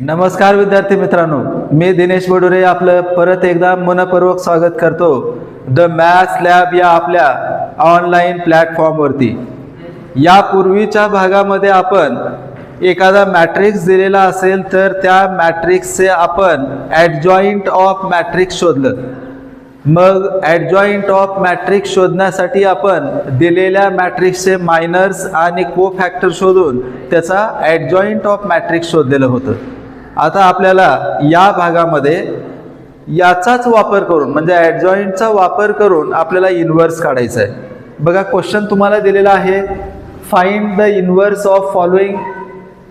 नमस्कार विद्यार्थी मित्रांनो, मी दिनेश बडुरे आपलं परत एकदा मनपूर्वक स्वागत करतो द मॅथ्स लॅब या आपल्या ऑनलाईन प्लॅटफॉर्मवरती। यापूर्वीच्या भागामध्ये आपण एखादा मॅट्रिक्स दिलेला असेल तर त्या मॅट्रिक्सचे आपण ॲडजॉइंट ऑफ मॅट्रिक्स शोधलं। मग ॲडजॉइंट ऑफ मॅट्रिक्स शोधण्यासाठी आपण दिलेल्या मॅट्रिक्सचे मायनर्स आणि कोफॅक्टर शोधून त्याचा ॲडजॉइंट ऑफ मॅट्रिक्स शोधलेलं होतं। आता आपल्याला या भागामध्ये याचाच वापर करून म्हणजे ॲडजॉइंटचा वापर करून आपल्याला इन्व्हर्स काढायचा आहे। बघा, क्वेश्चन तुम्हाला दिलेला आहे, find the inverse of following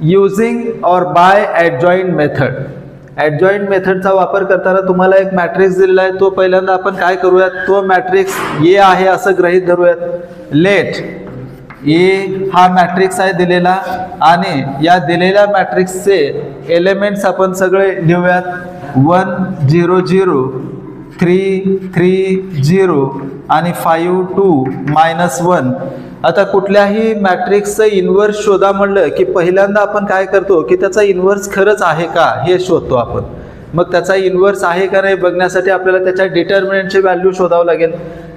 using और बाय ॲडजॉइंट मेथड। ॲडजॉइंट मेथडचा वापर करताना तुम्हाला एक मॅट्रिक्स दिलेला आहे, तो पहिल्यांदा आपण काय करूयात, तो मॅट्रिक्स ए आहे असं गृहीत धरूयात। लेट ए हा मॅट्रिक्स आहे दिलेला आणि या दिलेल्या मॅट्रिक्सचे एलिमेंट्स आपण सगळे लिहूयात। 1 0 0 3 3 0 आणि 5 2 -1। आता कुठल्याही मॅट्रिक्सचं इन्व्हर्स शोधा म्हणलं की पहिल्यांदा आपण काय करतो की त्याचा इन्व्हर्स खरंच आहे का हे शोधतो आपण। मग त्याचा इन्व्हर्स आहे का नाही बघण्यासाठी आपल्याला त्याच्या डिटर्मिनंटची व्हॅल्यू शोधावं लागेल।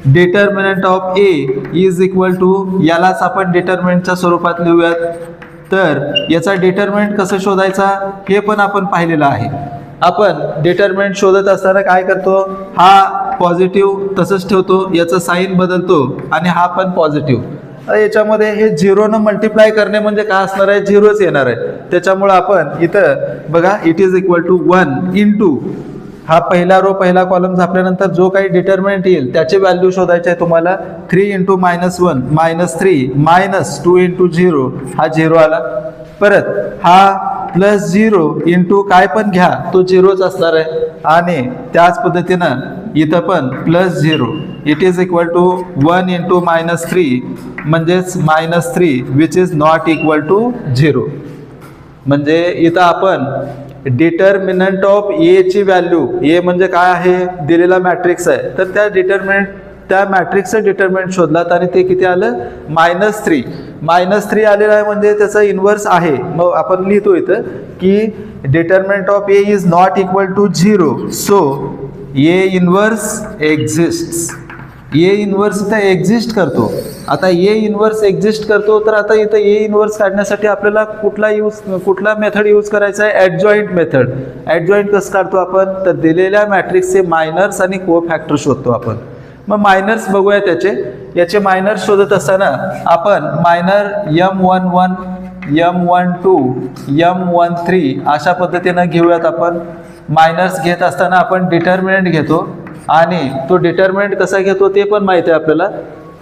Determinant of A is equal to, यालाच आपण डिटर्मिनंटच्या स्वरूपात लिहूयात। तर याचा डिटर्मिनंट कसं शोधायचा हे पण आपण पाहिलेलं आहे। आपण डिटर्मिनंट शोधत असताना काय करतो, हा पॉझिटिव्ह तसंच ठेवतो, याचं साईन बदलतो आणि हा पण पॉझिटिव्ह। याच्यामध्ये हे 0 न मल्टिप्लाय करणे म्हणजे काय असणार आहे, 0च येणार आहे। त्याच्यामुळे आपण इथं बघा, it is equal to 1 into हा पहिला रो पहिला कॉलम झापल्यानंतर जो काही डिटर्मिनंट येईल त्याची व्हॅल्यू शोधायची आहे तुम्हाला। 3 इंटू -1 -3 -2 इंटू 0 हा 0 आला। परत हा +0 इंटू काय पण घ्या तो 0च असणार आहे आणि त्याच पद्धतीनं इथं पण +0 it is equal to 1 into -3 म्हणजेच -3 which is not equal to 0। म्हणजे इथं आपण डिटर्मिनंट ऑफ ए ची व्हॅल्यू, ए म्हणजे काय आहे, दिलेला मॅट्रिक्स आहे, तर त्या मॅट्रिक्सचं डिटर्मिनंट शोधलात आणि ते किती आलं, -3 -3 आलेलं आहे म्हणजे त्याचा इन्व्हर्स आहे। मग आपण लिहितो इथं की determinant of A is not equal to 0, so A inverse exists. A inverse इथं एक्झिस्ट करतो। आता ए इन्व्हर्स एक्झिस्ट करतो तर आता इथं ए इन्व्हर्स काढण्यासाठी आपल्याला कुठला मेथड यूज करायचा आहे, ॲडजॉइंट मेथड। ॲडजॉइंट कसं काढतो आपण, तर दिलेल्या मॅट्रिक्सचे मायनर्स आणि कोफॅक्टर शोधतो आपण। मग मायनर्स बघूया याचे मायनर्स शोधत असताना आपण मायनर M11 M12 M13 अशा पद्धतीनं घेऊयात। आपण मायनर्स घेत असताना आपण डिटर्मिनंट घेतो आणि तो डिटर्मिनंट कसा घेतो ते पण माहिती आहे आपल्याला।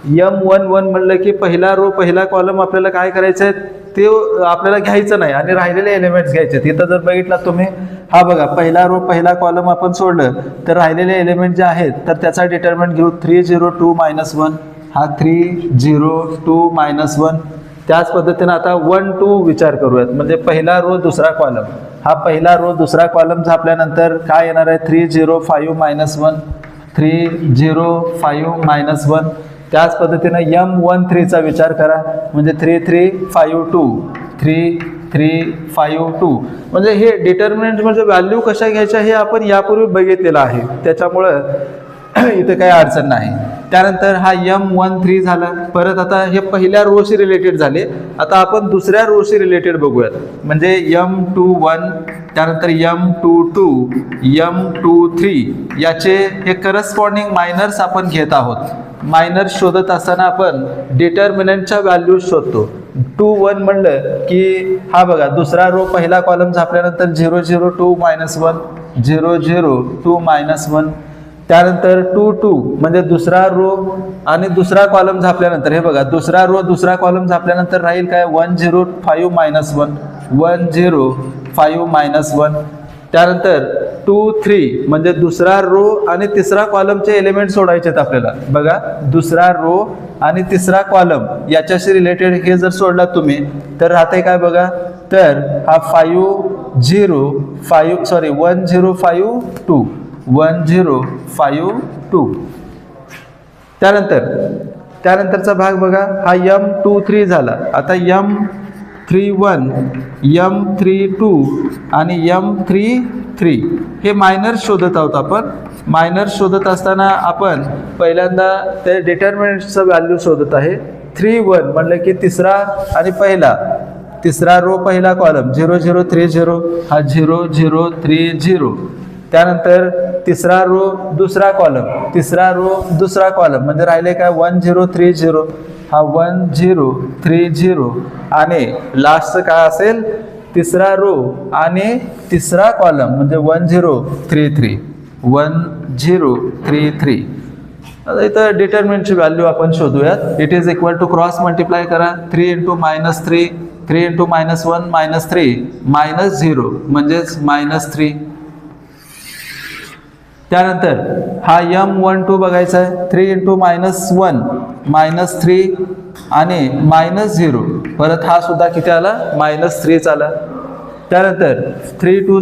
M11 म्हणलं की पहिला रो पहिला कॉलम आपल्याला काय करायचं आहे ते आपल्याला घ्यायचं नाही आणि राहिलेले एलिमेंट्स घ्यायचे। तिथं जर बघितला तुम्ही, हा बघा पहिला रो पहिला कॉलम आपण सोडलं तर राहिलेले एलिमेंट जे आहेत तर त्याचा डिटर्मिनंट घेऊ। 3 0 2 -1 हा 3 0 2 -1। त्याच पद्धतीने आता 1 2 विचार करूयात, म्हणजे पहिला रो दुसरा कॉलम, हा पहिला रो दुसरा कॉलम झापल्यानंतर काय येणार आहे, 3 0 5 -1 3 0 5 -1। त्याच पद्धतीने M13 चा विचार करा, म्हणजे 3 3 5 2 3 3 5 2। म्हणजे हे डिटर्मिनंट म्हणजे व्हॅल्यू कशा घ्यायच्या हे आपण यापूर्वी बघितलेलं आहे, त्याच्यामुळं इथं काही अडचण नाही। त्यानंतर हा M13 झाला। परत आता हे पहिल्या रोशी रिलेटेड झाले, आता आपण दुसऱ्या रोशी रिलेटेड बघूयात, म्हणजे M21 त्यानंतर M22 M23 याचे हे करस्पॉन्डिंग मायनर्स आपण घेत आहोत। मायनर्स शोधत असताना आपण डिटर्मिनंटच्या व्हॅल्यू शोधतो। 2 1 म्हणलं की हा बघा दुसरा रो पहिला कॉलम झापल्यानंतर 0 0 2 -1 0 0 2 -1। त्यानंतर 2 2 म्हणजे दुसरा रो आणि दुसरा कॉलम झापल्यानंतर हे बघा दुसरा रो दुसरा कॉलम झापल्यानंतर राहील काय, 1 0 5 -1 1 0 5 -1। त्यानंतर 2 3 म्हणजे दुसरा रो आणि तिसरा कॉलमचे एलिमेंट सोडायचे आहेत आपल्याला। बघा दुसरा रो आणि तिसरा कॉलम याच्याशी रिलेटेड हे जर सोडला तुम्ही तर राहते काय बघा, तर हा 1 0 5 2 1 0 5 2। त्यानंतरचा भाग बघा, हा M23 झाला। आता M31 M32 आणि M33 हे मायनर्स शोधत आहोत आपण. मायनर्स शोधत असताना आपण पहिल्यांदा ते डिटर्मिनंटचं व्हॅल्यू शोधत आहे. 31 म्हणलं की तिसरा आणि पहिला, तिसरा रो पहिला कॉलम 0 0 3 0 हा 0 0 3 0. त्यानंतर तिसरा रो दुसरा कॉलम, तिसरा रो दुसरा कॉलम म्हणजे राहिले काय 1 0 3 0 हा 1 0 3 0 आणि लास्टचं काय असेल तिसरा रो आणि तिसरा कॉलम म्हणजे 1 0 3 3 1 0 3 3. आता इथं डिटर्मिनंटची व्हॅल्यू आपण शोधूयात. It is equal to cross multiply करा 3 × -3 3 × -1 -3 -0 म्हणजेच -3. त्यानंतर हा M12 बघायचा आहे. 3 × -1 -3 आणि -0 परत हा सुद्धा किती आला -3 आला. त्यानंतर 3 2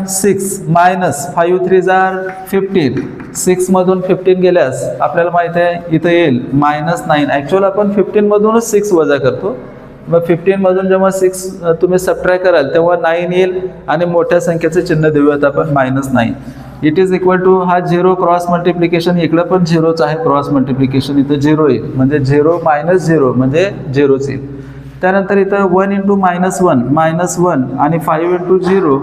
6 -5 3 15. 6 मधून 15 गेल्यास आपल्याला माहिती आहे इथं येईल -9. ॲक्च्युअल आपण 15 मधूनच 6 वजा करतो. मग 15 मधून जेव्हा 6 तुम्ही सबट्रॅक्ट कराल तेव्हा 9 येईल आणि मोठ्या संख्येचे चिन्ह देऊयात आपण -9. इट इज इक्वल टू हा 0 क्रॉस मल्टिप्लिकेशन इकडं पण 0च आहे. क्रॉस मल्टिप्लिकेशन इथं 0 येईल म्हणजे 0 -0 म्हणजे 0च येईल. त्यानंतर इथं 1 × -1 आणि 5 × 0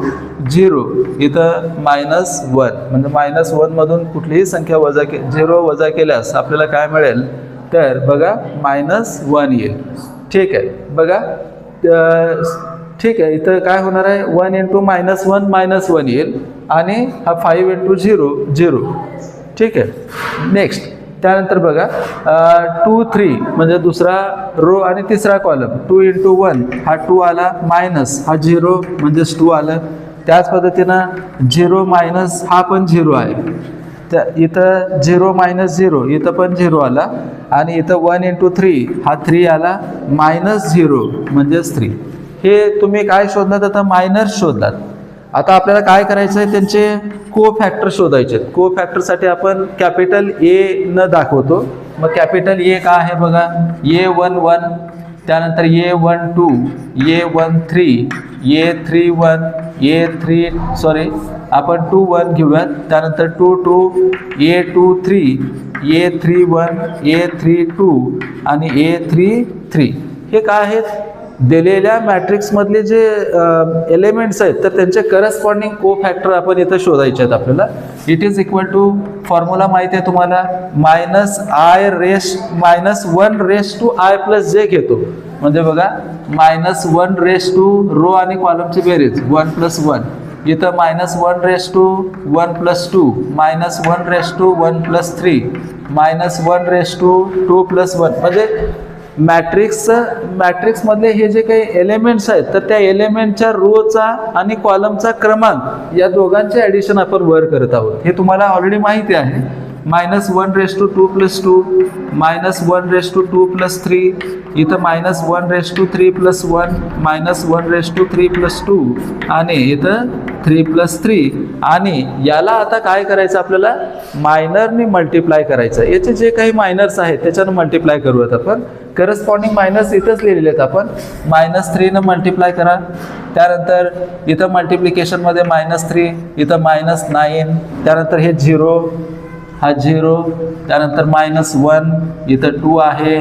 0 इथं -1 म्हणजे -1 मधून कुठलीही संख्या वजा 0 वजा केल्यास आपल्याला काय मिळेल तर बघा -1 येईल. ठीक आहे बघा ठीक आहे. इथं काय होणार आहे 1 × -1 येईल आणि हा 5 × 0 0. ठीक आहे. नेक्स्ट त्यानंतर बघा 2 3 म्हणजे दुसरा रो आणि तिसरा कॉलम 2 × 1 हा 2 आला मायनस हा 0 म्हणजेच 2 आलं. त्याच पद्धतीनं 0 मायनस हा पण 0 आहे. त्या इथं 0 -0 इथं पण 0 आला आणि इथं 1 × 3 हा 3 आला -0 म्हणजेच 3. हे तुम्ही काय शोधलात आता मायनर्स शोधलात. आता आपल्याला काय करायचं आहे त्यांचे को फॅक्टर शोधायचे. को फॅक्टरसाठी आपण कॅपिटल ए न दाखवतो. मग कॅपिटल ए काय आहे बघा A11 त्यानंतर A12 A13 A31 आपण 21 घेऊयात. त्यानंतर 22 A23 A31 A32 आणि A33. हे काय आहेत दिलेल्या मॅट्रिक्समधले जे एलिमेंट्स आहेत तर त्यांचे करस्पॉन्डिंग को फॅक्टर आपण इथं शोधायचे आहेत आपल्याला. It is equal to formula माहिती आहे तुम्हाला -1⁻I घेतो म्हणजे बघा -1 रो आणि कॉलमची बेरीज 1 + 1. इथं -1 ⁻1 + 2 -1 + 1 + 3 -1 ⁻2 + 1 म्हणजे मॅट्रिक्समधले हे जे काही एलिमेंट्स आहेत तर त्या एलिमेंटच्या रोचा आणि कॉलमचा क्रमांक या दोघांचे ॲडिशन आपण वर करत आहोत. हे तुम्हाला ऑलरेडी माहिती आहे. -1 ⁻2 + 2 -1 ⁻2 + 3 इथं -1 ⁻3 + 1 -1 ⁻3 + 2 आणि इथं 3 + 3 आणि याला आता काय करायचं आपल्याला मायनरनी मल्टिप्लाय करायचं. याचे जे काही मायनर्स आहेत त्याच्यानं मल्टिप्लाय करूयात आपण. करस्पॉन्डिंग मायनस इथंच लिहिलेले आहेत आपण. -3 न मल्टिप्लाय करा. त्यानंतर इथं मल्टिप्लिकेशनमध्ये -3 इथं -9 त्यानंतर हे 0 हा 0 त्यानंतर -1 इथं 2 आहे.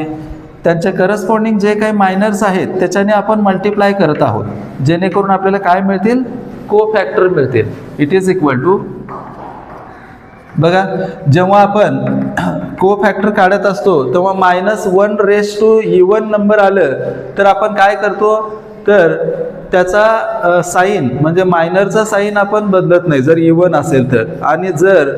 त्यांचे करस्पॉन्डिंग जे काही मायनर्स आहेत त्याच्याने आपण मल्टिप्लाय करत आहोत जेणेकरून आपल्याला काय मिळतील को फॅक्टर मिळतील. इट इज इक्वल टू बघा जेव्हा आपण को फॅक्टर काढत असतो तेव्हा -1⁻⁰ नंबर आलं तर आपण काय करतो तर त्याचा साईन म्हणजे मायनरचा साईन आपण बदलत नाही जर इवन असेल तर. आणि जर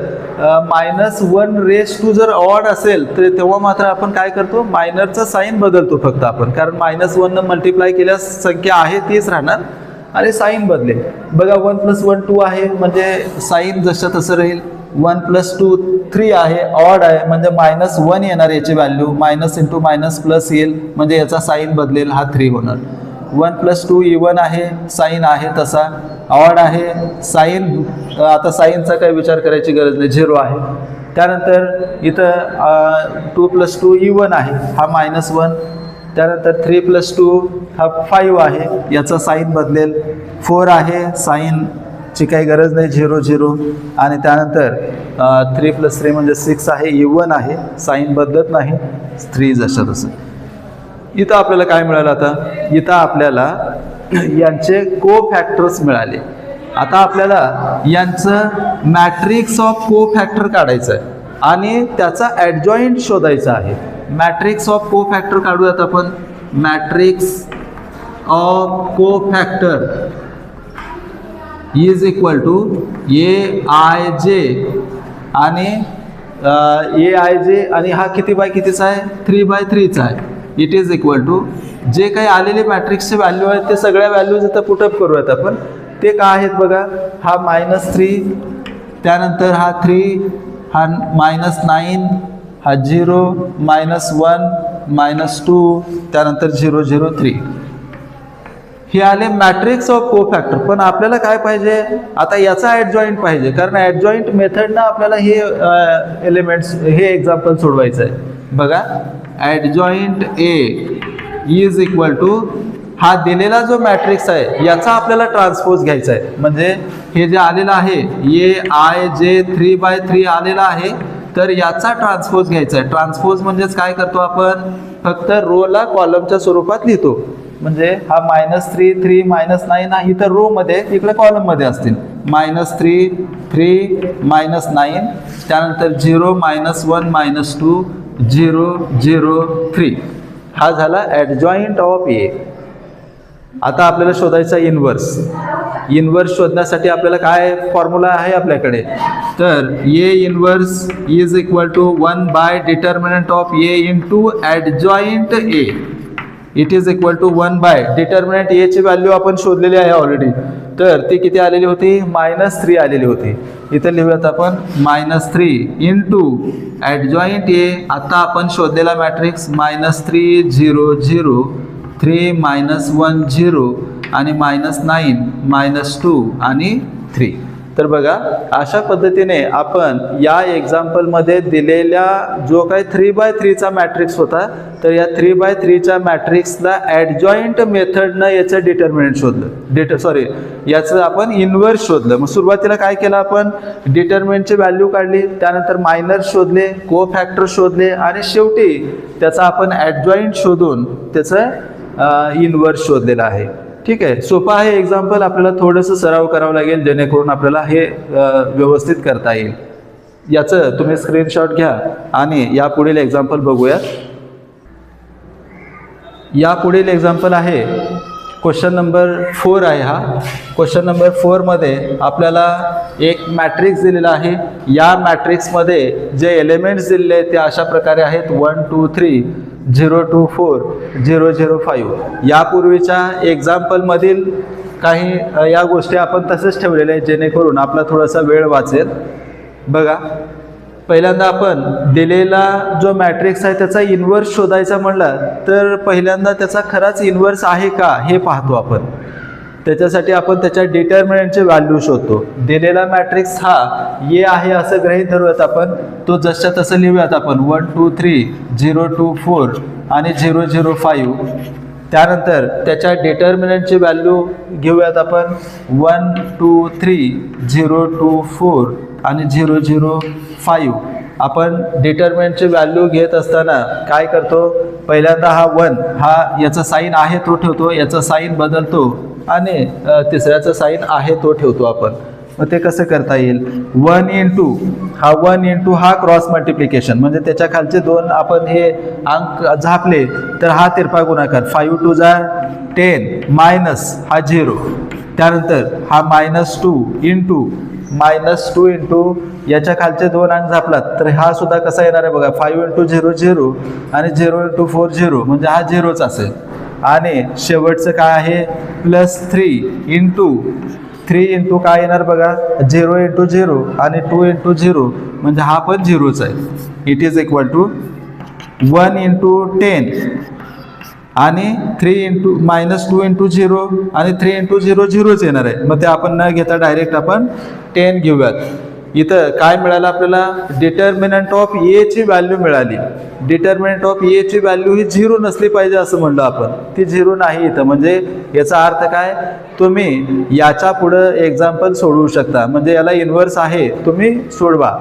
-1⁻² जर ऑड असेल तर तेव्हा मात्र आपण काय करतो मायनरचा साईन बदलतो फक्त आपण. कारण -1 न मल्टिप्लाय केल्यास संख्या आहे तीच राहणार आणि साईन बदलेल. बघा 1 + 1 2 आहे म्हणजे साईन जसं तसं राहील. 1 + 2 3 आहे ऑड आहे म्हणजे -1 येणार याची व्हॅल्यू. -⁻+ येईल म्हणजे याचा साईन बदलेल हा 3 होणार. 1 + 2 इवन आहे साईन आहे तसा. ऑड आहे साईन आता साईनचा काही विचार करायची गरज नाही 0 आहे. त्यानंतर इथं 2 + 2 इवन आहे हा -1 त्यानंतर 3 + 2 हा 5 आहे, याचा साईन बदलेल. 4 आहे, साईनची काही गरज नाही, 0 0. आणि त्यानंतर 3 + 3 म्हणजे 6 आहे, इवन आहे, साईन बदलत नाही, 3 जसं तसं. इथं आपल्याला काय मिळालं? आता इथं आपल्याला यांचे कोफॅक्टर्स मिळाले. आता आपल्याला यांचं मॅट्रिक्स ऑफ कोफॅक्टर काढायचं आहे आणि त्याचा ॲडजॉइंट शोधायचा आहे. मॅट्रिक्स ऑफ कोफॅक्टर काढूयात आपण. Matrix of cofactor is equal to AIJ आणि AIJ आणि हा किती बाय कितीचा आहे? 3/3चा आहे. इट इज इक्वल टू जे काही आलेले मॅट्रिक्सचे व्हॅल्यू आहेत ते सगळ्या व्हॅल्यूज इथं पुटअप करूयात आपण. ते काय आहेत बघा. हा -3, त्यानंतर हा 3, हा -9, हा 0, -1, -2, त्यानंतर 0 0 3. हे आले मॅट्रिक्स ऑफ कोफॅक्टर. पण आपल्याला काय पाहिजे? आता याचा ॲडजॉइंट पाहिजे, कारण ॲडजॉइंट मेथडनं आपल्याला हे एलिमेंट्स, हे एक्झाम्पल सोडवायचं आहे. बघा, ॲडजॉइंट A इज इक्वल टू हा दिलेला जो मॅट्रिक्स आहे याचा आपल्याला ट्रान्सपोज घ्यायचा आहे. म्हणजे हे जे आलेलं आहे AIJ 3/3 आलेला आहे, तर याचा ट्रान्सपोज घ्यायचा आहे. ट्रान्सपोज म्हणजेच काय करतो आपण? फक्त रोला कॉलमच्या स्वरूपात लिहितो. म्हणजे हा -3, 3, -9 हा इथं रो मध्ये, इकडे कॉलम मध्ये असतील. -3, 3, -9, त्यानंतर 0, -1, -2, 0 0 3. हा झाला ॲडजॉइंट ऑफ A. आता आपल्याला शोधायचा इन्व्हर्स. इन्व्हर्स शोधण्यासाठी आपल्याला काय फॉर्म्युला आहे आपल्याकडे? तर A inverse is equal to 1 determinant of A into adjoint A. It is equal to 1 determinant A ची व्हॅल्यू आपण शोधलेली आहे ऑलरेडी. तर ती किती आलेली होती? -3 आलेली होती. इथं लिहूयात आपण -3 इंटू ॲडजॉइंट A. आता आपण शोधलेला मॅट्रिक्स -3 0 0, 3 -1 0 आणि -9 -2 आणि 3. तर बघा, अशा पद्धतीने आपण या एक्झाम्पलमध्ये दिलेल्या जो काही 3/3चा मॅट्रिक्स होता, तर या 3/3च्या मॅट्रिक्सला ॲडजॉइंट मेथडनं याचं डिटर्मिनंट शोधलं. याचं आपण इन्व्हर्स शोधलं. मग सुरुवातीला काय केलं आपण? डिटर्मिनंटची व्हॅल्यू काढली, त्यानंतर मायनर्स शोधले, कोफॅक्टर शोधले आणि शेवटी त्याचा आपण ॲडजॉइंट शोधून त्याचं इन्व्हर्स शोधलेलं आहे. ठीक आहे, सोपं आहे एक्झाम्पल. आपल्याला थोडंसं सराव करावं लागेल जेणेकरून आपल्याला हे व्यवस्थित करता येईल. याचं तुम्ही स्क्रीनशॉट घ्या आणि यापुढील एक्झाम्पल बघूया. यापुढील एक्झाम्पल आहे क्वेश्चन नंबर 4 आहे. हा क्वेश्चन नंबर 4 मध्ये आपल्याला एक मॅट्रिक्स दिलेला आहे. या मॅट्रिक्समध्ये जे एलिमेंट्स दिलेले आहेत ते अशा प्रकारे आहेत: 1 2 3, 0 2 4, 0 0 5. यापूर्वीच्या एक्झाम्पलमधील काही या गोष्टी आपण तसंच ठेवलेल्या आहेत जेणेकरून आपला थोडासा वेळ वाचेल. बघा, पहिल्यांदा आपण दिलेला जो मॅट्रिक्स आहे त्याचा इन्व्हर्स शोधायचा म्हणला तर पहिल्यांदा त्याचा खराच इन्व्हर्स आहे का हे पाहतो आपण. त्याच्यासाठी आपण त्याच्या डिटर्मिनंटची व्हॅल्यू शोधतो. दिलेला मॅट्रिक्स हा A आहे असं गृहीत धरूयात आपण. तो जसं तसं लिहूयात आपण. 1 2 3, 0 2 4 आणि 0 0 5. त्यानंतर त्याच्या डिटर्मिनंटची व्हॅल्यू घेऊयात आपण. 1 2 3, 0 2 4 आणि 0 0 5. आपण डिटर्मिनंटची व्हॅल्यू घेत असताना काय करतो? पहिल्यांदा हा 1 हा याचा साईन आहे तो ठेवतो, याचा साईन बदलतो आणि तिसऱ्याचा साईन आहे तो ठेवतो आपण. मग ते कसं करता येईल? 1 इंटू हा क्रॉस मल्टिप्लिकेशन, म्हणजे त्याच्या खालचे 2 आपण हे अंक झापले तर हा तिरपा गुणाकार. 5 2 10 मायनस हा 0. त्यानंतर हा -2 इंटू याच्या खालचे 2 अंक झापलात तर हा सुद्धा कसा येणार आहे बघा. 5 इंटू 0 0 आणि 0 इंटू 4 0, म्हणजे हा 0च असेल. आणि शेवटचं काय आहे? +3 इंटू काय येणार बघा. 0 इंटू 0 आणि 2 इंटू 0, म्हणजे हा पण 0च आहे. It is equal to 1 into 10 आणि -2 इंटू 0 आणि 3 इंटू 0 0च येणार आहे. मग ते आपण न घेता डायरेक्ट आपण 10 घेऊयात. इथं काय मिळालं आपल्याला, डिटर्मिनंट ऑफ ए ची व्हॅल्यू मिळाली. डिटर्मिनंट ऑफ ए ची व्हॅल्यू ही 0 नसली पाहिजे असं म्हणलो आपण, ती 0 नाही इथं. म्हणजे याचा अर्थ काय, तुम्ही याच्या पुढं एक्झाम्पल सोडवू शकता. म्हणजे याला इन्व्हर्स आहे, तुम्ही सोडवा.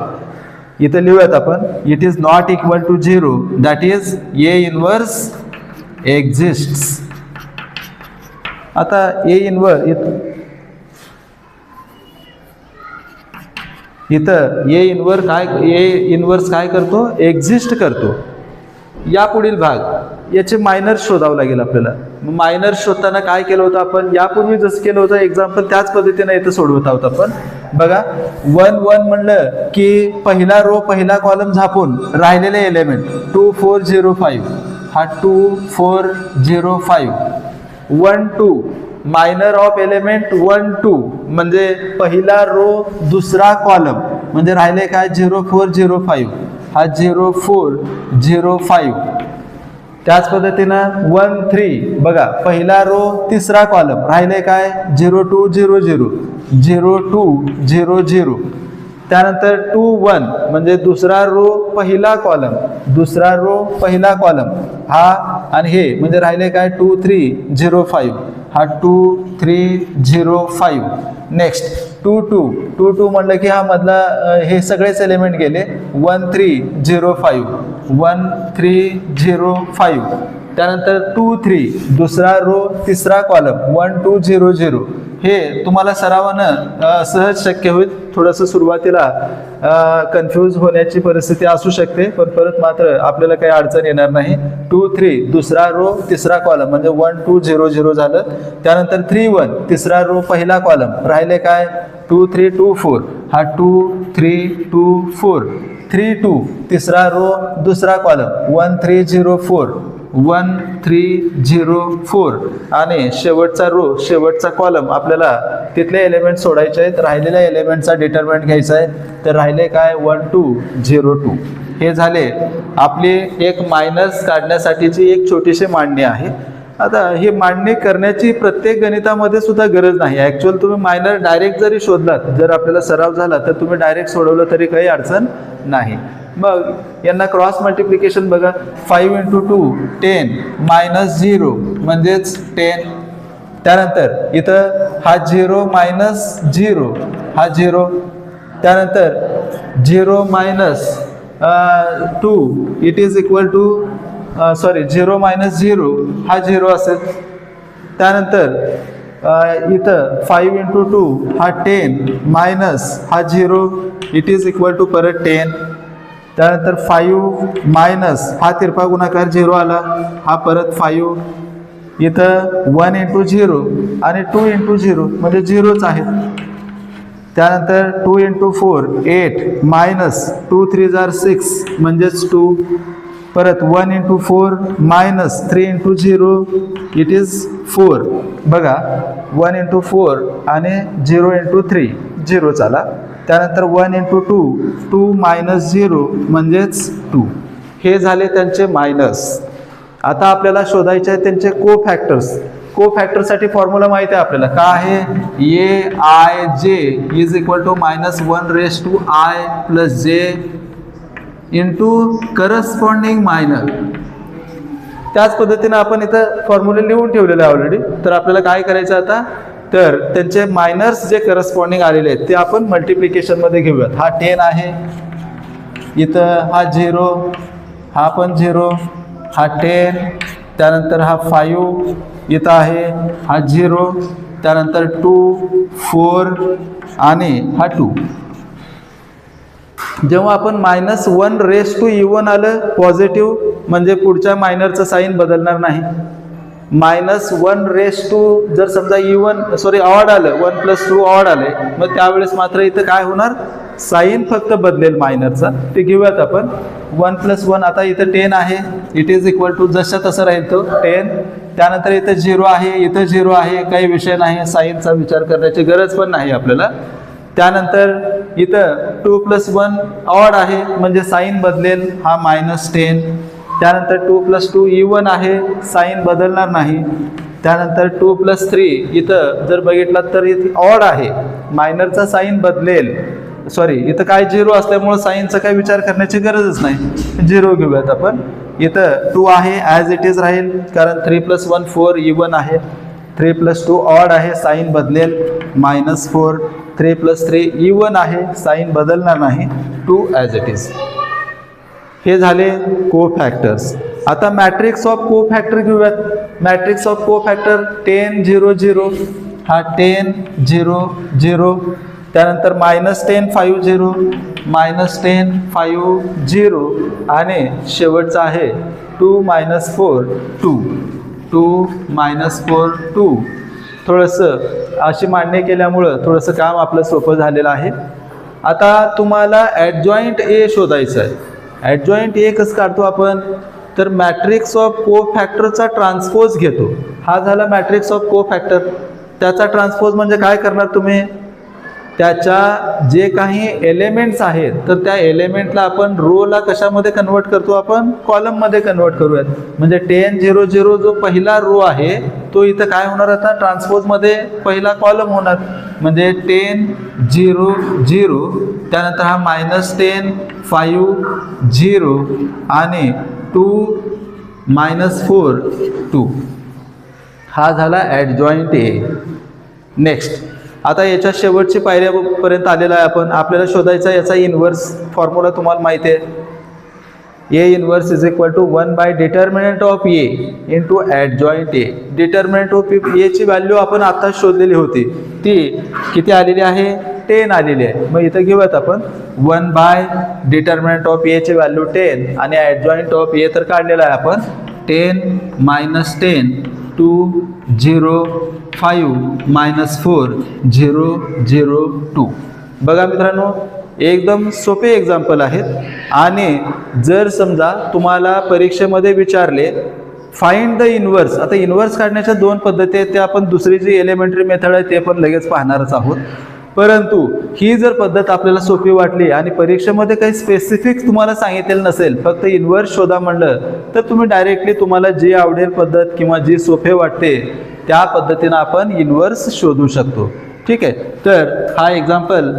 इथं लिहूयात आपण, it is not equal to 0, that is A inverse exists. आता ए इथं ए इन्व्हर्स काय करतो, एक्झिस्ट करतो. या पुढील भाग याचे मायनर्स शोधावं लागेल आपल्याला. मायनर्स शोधताना काय केलं होतं आपण, यापूर्वी जसं केलं होतं एक्झाम्पल त्याच पद्धतीने इथं सोडवत आहोत आपण. बघा 1 1 म्हणलं की पहिला रो पहिला कॉलम झापून राहिलेले एलिमेंट 2 4 0 5, हा 2 4 0 5. 1 2 मायनर ऑफ एलिमेंट 1 2 म्हणजे पहिला रो दुसरा कॉलम, म्हणजे राहिले काय 0 4 0 5, हा 0 4 0 5. त्याच पद्धतीनं 1 3 बघा पहिला रो तिसरा कॉलम, राहिले काय 0 2 0 0 0 2 0 0. त्यानंतर 2 1 म्हणजे दुसरा रो पहिला कॉलम, दुसरा रो पहिला कॉलम हा, आणि हे म्हणजे राहिले काय 2 3 0 5, हा 2 3 0 5. नेक्स्ट 2 2 2 2 म्हणलं की हा मधला हे सगळेच एलिमेंट गेले. 1 3 0 5 1 3 0 5. त्यानंतर 2 3 दुसरा रो तिसरा कॉलम 1 2 0 0. हे तुम्हाला सरावानं सहज शक्य होईल. थोडंसं सुरुवातीला कन्फ्यूज होण्याची परिस्थिती असू शकते, पण परत मात्र आपल्याला काही अडचण येणार नाही. 2 3 दुसरा रो तिसरा कॉलम म्हणजे 1 2 0 0 झालं. त्यानंतर 3 1 तिसरा रो पहिला कॉलम, राहिले काय 2 3 2 4, हा 2 3 2 4. 3 2 तिसरा रो दुसरा कॉलम 1 3 0 4 1 3 0 4. आणि शेवटचा रो शेवटचा कॉलम आपल्याला तिथले एलिमेंट सोडायचे आहेत, राहिलेल्या एलिमेंटचा डिटर्मिनंट घ्यायचा आहे. तर राहिले काय 1 2 0 2. हे झाले आपली एक मायनस काढण्यासाठीची एक छोटीशी मांडणी आहे. आता ही मांडणी करण्याची प्रत्येक गणितामध्ये सुद्धा गरज नाही. ॲक्च्युअल तुम्ही मायनर डायरेक्ट जरी शोधलात, जर आपल्याला सराव झाला तर तुम्ही डायरेक्ट सोडवलं तरी काही अडचण नाही. मग यांना क्रॉस मल्टिप्लिकेशन बघा. 5 × 2 10 - 0 म्हणजेच 10. त्यानंतर इथं हा 0 - 0 हा 0. त्यानंतर 0 - 2 इट इज इक्वल टू 0 - 0 हा 0 असेल. त्यानंतर इथं 5 × 2 हा 10 मायनस हा 0 इट इज इक्वल टू परत 10. त्यानंतर 5 मायनस हा तिरपा गुणाकार 0 आला, हा परत 5. इथं 1 × 0 आणि 2 × 0 म्हणजे 0च आहे. त्यानंतर 2 × 4 8 मायनस 2 3 6 म्हणजेच 2. परत 1 × 4 मायनस 3 × 0 इट इज 4. बघा 1 × 4 आणि 0 × 3 0 आला. त्यानंतर 1 × 2 2 - 0 म्हणजेच 2. हे झाले त्यांचे मायनस. आता आपल्याला शोधायचे आहे त्यांचे कोफॅक्टर्स. कोफॅक्टरसाठी फॉर्म्युला माहिती आहे आपल्याला, का आहे aij is equal to -1⁻i + j into corresponding minor. त्याच पद्धतीने आपण इथं फॉर्म्युले लिहून ठेवलेले आहे ऑलरेडी. तर आपल्याला काय करायचं आता, तर त्यांचे मायनर्स जे करस्पॉन्डिंग आलेले आहेत ते आपण मल्टिप्लिकेशनमध्ये घेऊयात. हा 10 आहे, इथं हा 0, हा पण 0, हा 10. त्यानंतर हा 5 इथं आहे, हा 0. त्यानंतर 2 4 आणि हा 2. जेव्हा आपण -1⁻⁴ आलं पॉझिटिव्ह, म्हणजे पुढच्या मायनरचं साईन बदलणार नाही. -1⁻⁴ जर समजा ऑड आलं, 1 + 2 ऑड आले, मग त्यावेळेस मात्र इथं काय होणार, साईन फक्त बदलेल मायनरचा. ते घेऊयात आपण. 1 + 1 आता इथं 10 आहे, इट इज इक्वल टू जसं तसं राहील तो 10. त्यानंतर इथं 0 आहे, इथं 0 आहे, काही विषय नाही, साईनचा विचार करण्याची गरज पण नाही आपल्याला. त्यानंतर इथं 2 + 1 ऑड आहे, म्हणजे साईन बदलेल, हा -10. त्यानंतर 2 + 2 इवन आहे, साईन बदलणार नाही. त्यानंतर 2 + 3 इथं जर बघितलात तर इथे ऑड आहे, मायनरचा साईन बदलेल. सॉरी इथं काय 0 असल्यामुळं साईनचा काय विचार करण्याची गरजच नाही, 0 घेऊयात आपण. इथं 2 आहे ॲज इट इज राहील, कारण 3 + 1 4 इवन आहे. 3 + 2 ऑड आहे, साईन बदलेल -4. 3 + 3 इवन आहे, साईन बदलणार नाही, 2 ॲज इट इज. हे झाले कोफॅक्टर्स. आता मॅट्रिक्स ऑफ कोफॅक्टर घेऊयात. मॅट्रिक्स ऑफ कोफॅक्टर 10 0 0, हा 10 0 0, त्यानंतर -10 5 0, -10 5 0, आणि शेवटचा आहे 2 - 4 2, 2 - 4 2. थोडंसं अशी मांडणी केल्यामुळं थोडंसं काम आपलं सोपं झालेलं आहे. आता तुम्हाला ॲडजॉईंट ए शोधायचं आहे. ॲडजॉईंट ए कसं काढतो आपण, तर मॅट्रिक्स ऑफ कोफॅक्टरचा ट्रान्सपोज घेतो. हा झाला मॅट्रिक्स ऑफ कोफॅक्टर. त्याचा ट्रान्सपोज म्हणजे काय करणार तुम्ही, त्याच्या जे काही एलिमेंट्स आहेत तर त्या एलिमेंटला आपण रोला कशामध्ये कन्वर्ट करतो, आपण कॉलममध्ये कन्वर्ट करूयात. म्हणजे 10 0 0 जो पहिला रो आहे तो इथं काय होणार, आता ट्रान्सपोजमध्ये पहिला कॉलम होणार. म्हणजे 10 0 0, त्यानंतर हा -10 5 0, आणि 2 - 4 2. हा झाला ॲडजॉईंट ए. नेक्स्ट, आता याच्या शेवटची पायऱ्यापर्यंत आलेला आहे आपण. आपल्याला शोधायचा याचा इन्व्हर्स फॉर्म्युला तुम्हाला माहिती आहे. A inverse is equal to 1 / determinant of A into adjoint A. Determinant of एची व्हॅल्यू आपण आता शोधलेली होती, ती किती आलेली आहे, 10 आलेली आहे. मग इथं घेऊयात आपण 1 / डिटर्मिनंट ऑफ एची व्हॅल्यू 10, आणि ॲडजॉईंट ऑफ ए तर काढलेला आहे आपण, 10 - 10 2 0 5 - 4 0 0 2. बघा मित्रांनो, एकदम सोपे एक्झाम्पल आहेत. आणि जर समजा तुम्हाला परीक्षेमध्ये विचारले फाइंड द इन्व्हर्स, आता इन्व्हर्स काढण्याच्या 2 पद्धती आहेत, त्या आपण दुसरी जी एलिमेंटरी मेथड आहे ते पण लगेच पाहणारच आहोत. परंतु ही जर पद्धत आपल्याला सोपी वाटली आणि परीक्षेमध्ये काही स्पेसिफिक तुम्हाला सांगितलेलं नसेल, फक्त इन्व्हर्स शोधा म्हणलं, तर तुम्ही डायरेक्टली तुम्हाला जी आवडेल पद्धत किंवा जी सोपे वाटते त्या पद्धतीनं आपण इन्व्हर्स शोधू शकतो. ठीक आहे, तर हा एक्झाम्पल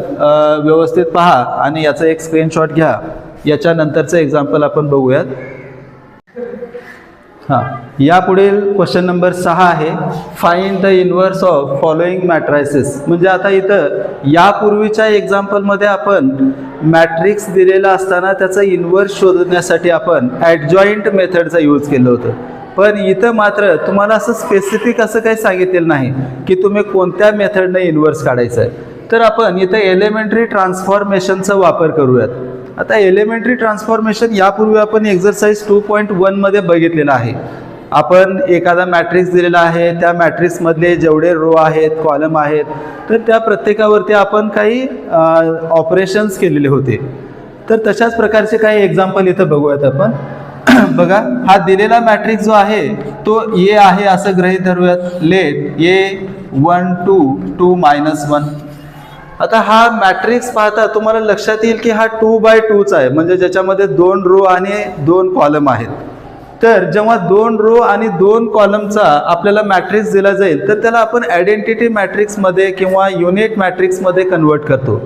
व्यवस्थित पहा आणि याचा एक स्क्रीनशॉट घ्या. याच्यानंतरचं एक्झाम्पल आपण बघूयात. हां, यापुढील क्वेश्चन नंबर 6 आहे, find the inverse of following मॅट्रायसिस. म्हणजे आता इथं यापूर्वीच्या एक्झाम्पलमध्ये आपण मॅट्रिक्स दिलेला असताना त्याचा इन्व्हर्स शोधण्यासाठी आपण ॲडजॉईंट मेथडचा यूज केलं होतं. पण इथं मात्र तुम्हाला असं स्पेसिफिक असं काही सांगितलेलं नाही की तुम्ही कोणत्या मेथडनं इन्व्हर्स काढायचं आहे. तर आपण इथं एलिमेंटरी ट्रान्सफॉर्मेशनचा वापर करूयात. आता एलिमेंटरी ट्रान्सफॉर्मेशन यापूर्वी आपण एक्झरसाइज 2.1 मध्ये बघितलेलं आहे. आपण एखादा मॅट्रिक्स दिलेला आहे, त्या मॅट्रिक्समधले जेवढे रो आहेत, कॉलम आहेत, तर त्या प्रत्येकावरती आपण काही ऑपरेशन्स केलेले होते. तर तशाच प्रकारचे काही एक्झाम्पल इथं बघूयात आपण. बघा, हा दिलेला मॅट्रिक्स जो आहे तो ए आहे असं गृहीत धरूयात. लेट ए 1 2 2 -1. आता हा मॅट्रिक्स पाहता तुम्हाला लक्षात येईल की हा 2/2चा आहे, म्हणजे ज्याच्यामध्ये 2 रो आणि 2 कॉलम आहेत. तर जेव्हा 2 रो आणि 2 कॉलमचा आपल्याला मॅट्रिक्स दिला जाईल तर त्याला आपण आयडेंटिटी मॅट्रिक्समध्ये किंवा युनिट मॅट्रिक्समध्ये कन्वर्ट करतो.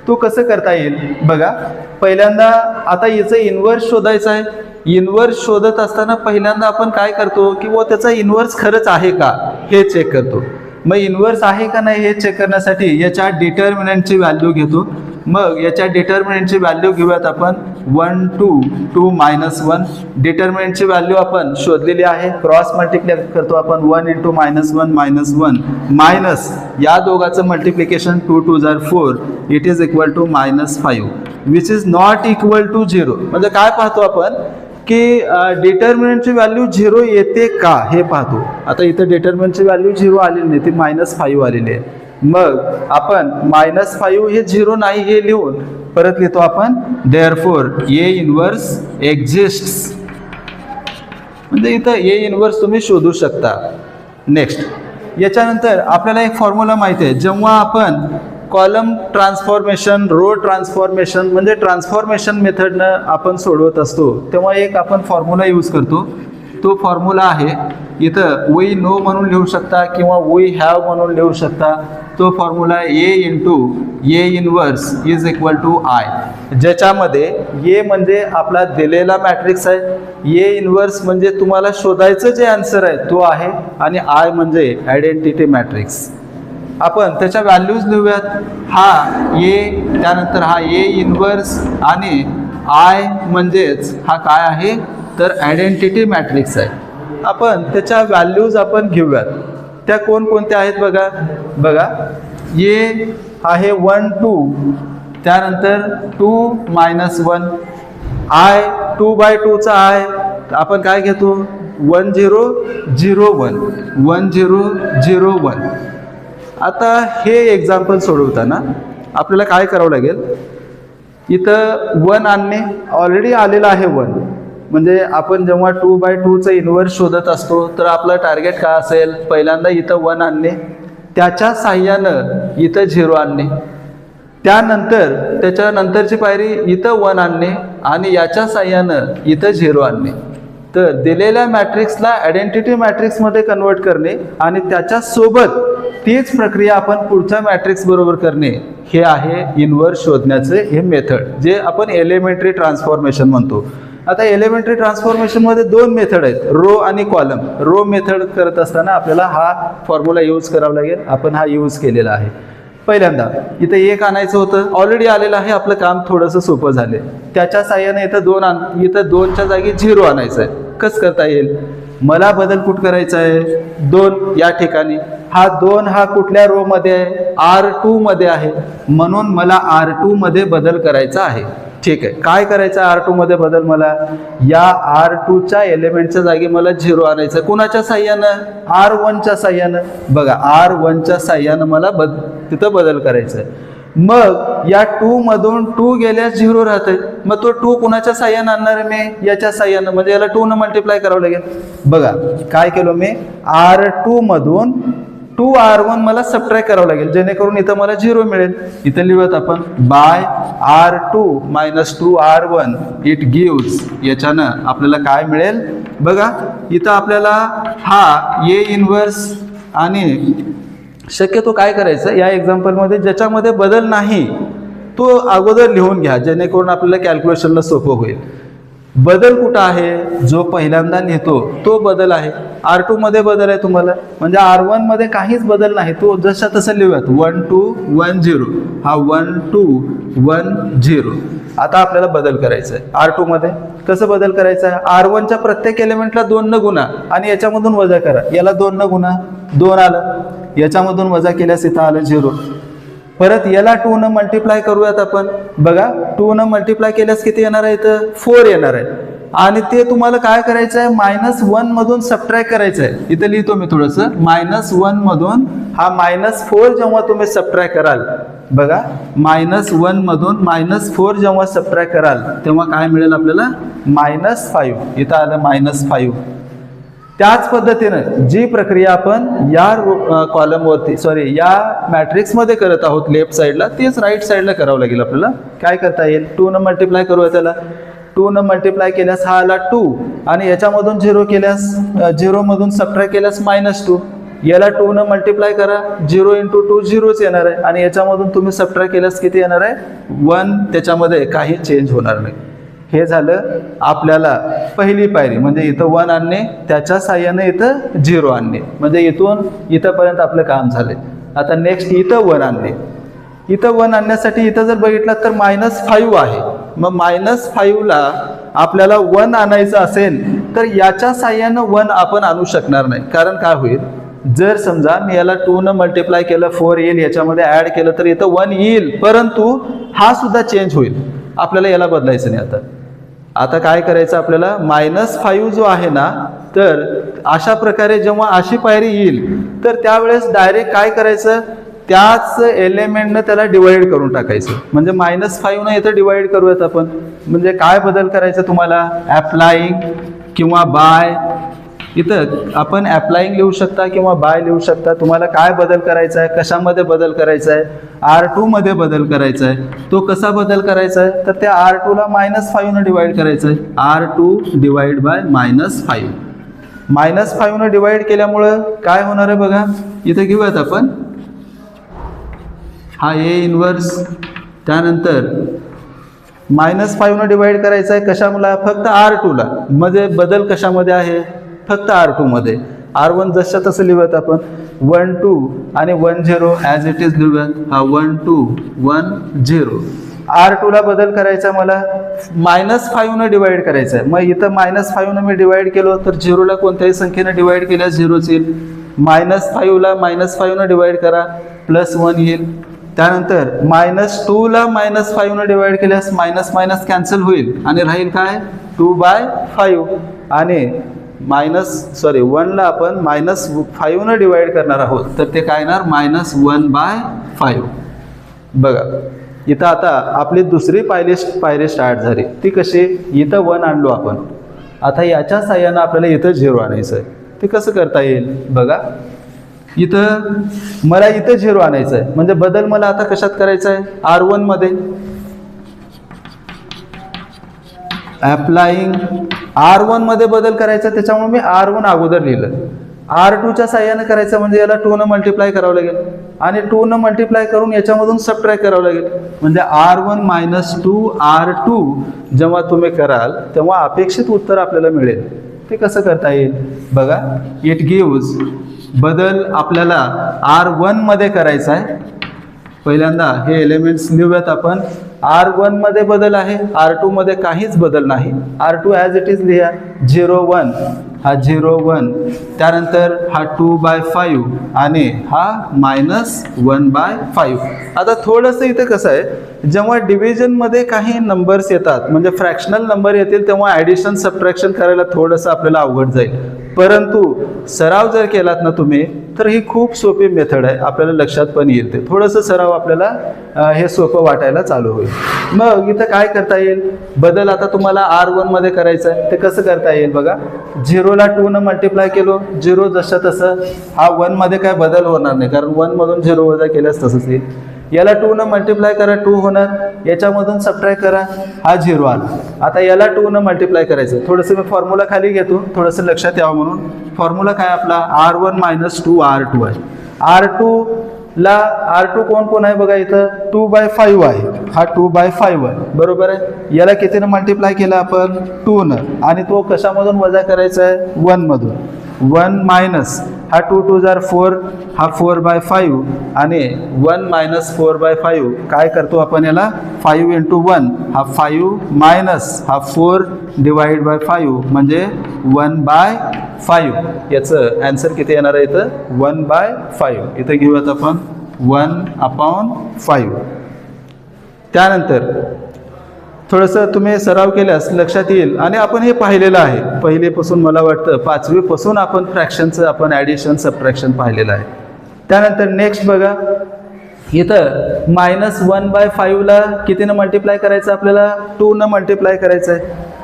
तो कसं करता येईल बघा. पहिल्यांदा आता याचं इन्व्हर्स शोधायचं आहे. इन्व्हर्स शोधत असताना पहिल्यांदा आपण काय करतो की व त्याचा इन्व्हर्स खरंच आहे का हे चेक करतो. मग इन्व्हर्स आहे का नाही हे चेक करण्यासाठी याच्या डिटर्मिनंटची व्हॅल्यू घेतो. मग याच्या डिटर्मिनंटची व्हॅल्यू घेऊयात आपण 1 2 2 -1. डिटर्मिनंटची व्हॅल्यू आपण शोधलेली आहे. क्रॉस मल्टिप्लाय करतो आपण 1 × -1 -1 मायनस या दोघांचं मल्टिप्लिकेशन 2 2 जार 4 it is equal to -5 which is not equal to 0. म्हणजे काय पाहतो आपण की डिटर्मिनंटची व्हॅल्यू 0 येते का हे पाहतो. आता इथं डिटर्मिनंटची व्हॅल्यू 0 आलेली नाही, ती -5 आलेली आहे. मग आपण -5 हे 0 नाही हे लिहून परत लिहितो आपण देअरफॉर ए इन्व्हर्स एक्झिस्ट्स. म्हणजे इथं ए इन्व्हर्स तुम्ही शोधू शकता. नेक्स्ट, याच्यानंतर आपल्याला एक फॉर्म्युला माहिती आहे. जेव्हा आपण कॉलम ट्रान्सफॉर्मेशन, रो ट्रान्सफॉर्मेशन म्हणजे ट्रान्सफॉर्मेशन मेथडनं आपण सोडवत असतो तेव्हा एक आपण फॉर्म्युला यूज करतो. तो फॉर्म्युला आहे इथं वी नो म्हणून लिहू शकता किंवा वी हॅव म्हणून लिहू शकता. तो formula a into a inverse is equal to I, ज्याच्यामध्ये ए म्हणजे आपला दिलेला मॅट्रिक्स आहे, ए इनवर्स म्हणजे तुम्हाला शोधायचं जे आन्सर आहे तो आहे, आणि आय म्हणजे आयडेंटिटी मॅट्रिक्स. आपण त्याच्या व्हॅल्यूज लिहूयात. हा ए, त्यानंतर हा ए इनवर्स, आणि आय म्हणजेच हा काय आहे तर आयडेंटिटी मॅट्रिक्स आहे. आपण त्याच्या व्हॅल्यूज आपण घेऊयात. त्या कोणकोणत्या आहेत बघा. बघा ए आहे 1 2, त्यानंतर 2 -1, आय 2/2चा आय आपण काय घेतो 1 0 0 1 1 0 0 1. आता हे एक्झाम्पल सोडवताना आपल्याला काय करावं लागेल, इथं 1 आणणे ऑलरेडी आलेलं आहे 1, म्हणजे आपण जेव्हा 2/2चं इन्व्हर्स शोधत असतो तर आपलं टार्गेट काय असेल, पहिल्यांदा इथं 1 आणणे, त्याच्या साह्यानं इथं 0 आणणे, त्यानंतर त्याच्यानंतरची पायरी इथं 1 आणणे आणि याच्या साह्यानं इथं 0 आणणे. तर दिलेल्या मॅट्रिक्सला आयडेंटिटी मॅट्रिक्समध्ये कन्वर्ट करणे आणि त्याच्यासोबत तीच प्रक्रिया आपण पुढच्या मॅट्रिक्स बरोबर करणे, हे आहे इन्व्हर्स शोधण्याचे हे मेथड, जे आपण एलिमेंटरी ट्रान्सफॉर्मेशन म्हणतो. आता एलिमेंटरी ट्रान्सफॉर्मेशनमध्ये 2 मेथड आहेत, रो आणि कॉलम. रो मेथड करत असताना आपल्याला हा फॉर्म्युला यूज करावा लागेल, आपण हा यूज केलेला आहे. पहिल्यांदा इथं 1 आणायचं होतं, ऑलरेडी आलेलं आहे, आपलं काम थोडंसं सोपं झाले. त्याच्या साह्याने इथं 2 इथं 2च्या जागी 0 आणायचं आहे. कसं करता येईल, मला बदल कुठं करायचा आहे 2 या ठिकाणी, हा 2 हा कुठल्या रो मध्ये आहे R2 मध्ये आहे, म्हणून मला R2 मध्ये बदल करायचा आहे. ठीक आहे, काय करायचं R2 मध्ये बदल, मला या R2च्या एलिमेंटच्या जागी मला 0 आणायचं. कुणाच्या साह्यानं R1च्या साह्यानं. बघा R1च्या साह्यानं मला तिथं बदल करायचा आहे. मग या 2 मधून 2 गेल्यास 0 राहते, मग तो 2 कुणाच्या साह्यानं आणणार आहे मी, याच्या साह्यानं, म्हणजे याला 2 न मल्टिप्लाय करावं लागेल. बघा काय केलं मी, R2 मधून 2R1 मला सबट्रॅक्ट करावं लागेल, जेणेकरून इथं मला 0 मिळेल. इथं लिहूयात आपण bye R2 - 2R1 it gives, याच्यानं आपल्याला काय मिळेल बघा. इथं आपल्याला हा ए इनवर्स, आणि शक्यतो काय करायचं या एक्झाम्पलमध्ये ज्याच्यामध्ये बदल नाही तो अगोदर लिहून घ्या, जेणेकरून आपल्याला कॅल्क्युलेशनला सोपं होईल. बदल कुठं आहे, जो पहिल्यांदा लिहितो तो बदल आहे. R2 मध्ये बदल आहे तुम्हाला, म्हणजे R1 मध्ये काहीच बदल नाही, तो जसा तसं लिहूयात 1 2 1 0, हा 1 2 1 0. आता आपल्याला बदल करायचा आहे R2 मध्ये. कसं बदल करायचं आहे, R1च्या प्रत्येक एलिमेंटला 2 न गुणा आणि याच्यामधून वजा करा, याला 2 न गुणा 2 आलं, याच्यामधून वजा केल्यास इथं आलं 0. परत याला 2 न मल्टिप्लाय करूयात आपण. बघा 2 न मल्टिप्लाय केल्यास किती येणार आहे, इथं 4 येणार आहे, आणि ते तुम्हाला काय करायचं आहे -1 मधून सबट्रॅक्ट करायचं आहे. इथं लिहितो मी थोडंसं, -1 मधून हा -4 जेव्हा तुम्ही सबट्रॅक्ट कराल, बघा -1 मधून -4 जेव्हा सबट्रॅक्ट कराल तेव्हा काय मिळेल आपल्याला -5. इथं आलं -5. त्याच पद्धतीनं जी प्रक्रिया आपण या कॉलमवरती या मॅट्रिक्समध्ये करत आहोत लेफ्ट साईडला, तेच राईट साईडला करावं लागेल आपल्याला. काय करता येईल, 2 न मल्टिप्लाय करूया त्याला. 2 न मल्टिप्लाय केल्यास हा आला 2, आणि याच्यामधून 0 केल्यास 0 मधून सबट्रॅक्ट केल्यास -2. याला 2 न मल्टिप्लाय करा, 0 × 2 0च येणार आहे, आणि याच्यामधून तुम्ही सबट्रॅक्ट केल्यास किती येणार आहे 1, त्याच्यामध्ये काही चेंज होणार नाही. हे झालं आपल्याला पहिली पायरी, म्हणजे इथं 1 आणणे, त्याच्या साह्याने इथं 0 आणणे, म्हणजे इथून इथंपर्यंत आपलं काम झाले. आता नेक्स्ट इथं 1 आणणे. इथं 1 आणण्यासाठी इथं जर बघितलं तर -5 आहे, मग -5ला आपल्याला 1 आणायचं असेल तर याच्या साह्यानं 1 आपण आणू शकणार नाही. कारण काय होईल, जर समजा मी याला 2 न मल्टिप्लाय केलं 4 येईल, याच्यामध्ये ॲड केलं तर इथं 1 येईल, परंतु हा सुद्धा चेंज होईल, आपल्याला याला बदलायचं नाही. आता काय करायचं आपल्याला, -5 जो आहे ना, तर अशा प्रकारे जेव्हा अशी पायरी येईल तर त्यावेळेस डायरेक्ट काय करायचं, त्याच एलिमेंटनं त्याला डिवाइड करून टाकायचं. म्हणजे -5 न इथं डिवाइड करूयात आपण. म्हणजे काय बदल करायचं तुम्हाला, ॲप्लाइंग किंवा बाय. इथं आपण ॲप्लाइंग लिहू शकता किंवा बाय लिहू शकता. तुम्हाला काय बदल करायचा आहे, कशामध्ये बदल करायचा आहे, R2 मध्ये बदल करायचा आहे. तो कसा बदल करायचा आहे, तर त्या R2ला -5 न डिवाइड करायचं आहे. R2 divide by -5. -5 न डिवाइड केल्यामुळं काय होणार आहे बघा, इथं घेऊयात आपण हा ए इन्व्हर्स, त्यानंतर -5 डिवाइड करायचं आहे कशाला, फक्त R2ला, म्हणजे बदल कशामध्ये आहे, फक्त R2 मध्ये. R1 जसं तसं लिहूयात आपण, 1 2 आणि 1 0 ॲज इट इज लिहूयात. हा 1 2 1 0. R2ला बदल करायचा मला, -5 डिवाइड करायचं आहे. मग इथं -5 मी डिवाइड केलो तर 0ला कोणत्याही संख्येनं डिवाइड केल्यास 0च येईल. -5ला -5 डिवाइड करा, +1 येईल. त्यानंतर -2ला -5 डिवाइड केल्यास मायनस कॅन्सल होईल आणि राहील काय, 2/5. आणि 1ला आपण -5 डिवाइड करणार आहोत तर ते काय येणार, -1/5. बघा इथं आता आपली दुसरी पायरी स्टार्ट झाली. ती कशी, इथं 1 आणलो आपण, आता याच्या साह्यानं आपल्याला इथं 0 आणायचं आहे. ते कसं करता येईल बघा, इथं मला इथं 0 आणायचं आहे, म्हणजे बदल मला आता कशात करायचा आहे, R1 मध्ये. अप्लाइंग R1 मध्ये बदल करायचा, त्याच्यामुळे मी R1 अगोदर लिहिलं. R2च्या साह्यानं करायचं म्हणजे याला 2 न मल्टिप्लाय करावं लागेल आणि 2 न मल्टिप्लाय करून याच्यामधून सबट्रॅक्ट करावं लागेल. म्हणजे R1 - 2 R2 जेव्हा तुम्ही कराल तेव्हा अपेक्षित उत्तर आपल्याला मिळेल. ते कसं करता येईल बघा, इट गिव्ज, बदल आपल्याला R1 मध्ये करायचा आहे. पहिल्यांदा हे एलिमेंट्स लिहूयात आपण. R1 मध्ये बदल आहे, R2 मध्ये काहीच बदल नाही. R2 ॲज इट इज लिहा, 0 1, हा 0 1, त्यानंतर हा 2/5 आणि हा -1/5. आता थोडंसं इथं कसं आहे, जेव्हा डिव्हिजनमध्ये काही नंबर्स येतात म्हणजे फ्रॅक्शनल नंबर येतील तेव्हा ॲडिशन सबट्रॅक्शन करायला थोडंसं आपल्याला अवघड जाईल. परंतु सराव जर केलात ना तुम्ही तर ही खूप सोपी मेथड आहे, आपल्याला लक्षात पण येईल. ते थोडंसं सराव आपल्याला हे सोपं वाटायला चालू होईल. मग इथं काय करता येईल, बदल आता तुम्हाला R1 मध्ये करायचं आहे. ते कसं करता येईल बघा, 0ला 2 न मल्टिप्लाय केलो, 0 जसं तसं. हा 1 मध्ये काय बदल होणार नाही कारण 1 मधून 0 वजा केल्यास तसंच येईल. याला 2 न मल्टिप्लाय करा, 2 होणार, याच्यामधून सबट्रॅक्ट करा, हा 0 आला. आता याला 2 न मल्टिप्लाय करायचं. थोडंसं मी फॉर्म्युला खाली घेतो, थोडंसं लक्षात यावं म्हणून. फॉर्म्युला काय आपला, R1 - 2 R2 आहे. R2 कोण आहे बघा, इथं 2/5 आहे, हा 2/5 आहे, बरोबर आहे. याला कितीनं मल्टिप्लाय केलं आपण, 2 न, आणि तो कशामधून वजा करायचा आहे, 1 मधून. 1 मायनस, हा 2 2 जार 4, हा 4/5 आणि 1 - 4/5 काय करतो आपण याला, 5 × 1, हा 5 मायनस हा 4 डिवाइड बाय 5 म्हणजे 1/5. याचं ॲन्सर किती येणार आहे इथं, 1/5. इथं घेऊयात आपण 1/5. त्यानंतर थोडंसं तुम्ही सराव केल्यास लक्षात येईल. आणि आपण हे पाहिलेलं आहे पहिलेपासून, मला वाटतं 5वी पासून आपण फ्रॅक्शनचं आपण ॲडिशन सबट्रॅक्शन पाहिलेलं आहे. त्यानंतर नेक्स्ट बघा, इथं -1/5ला कितीनं मल्टिप्लाय करायचं आपल्याला, 2 न मल्टिप्लाय करायचं आहे.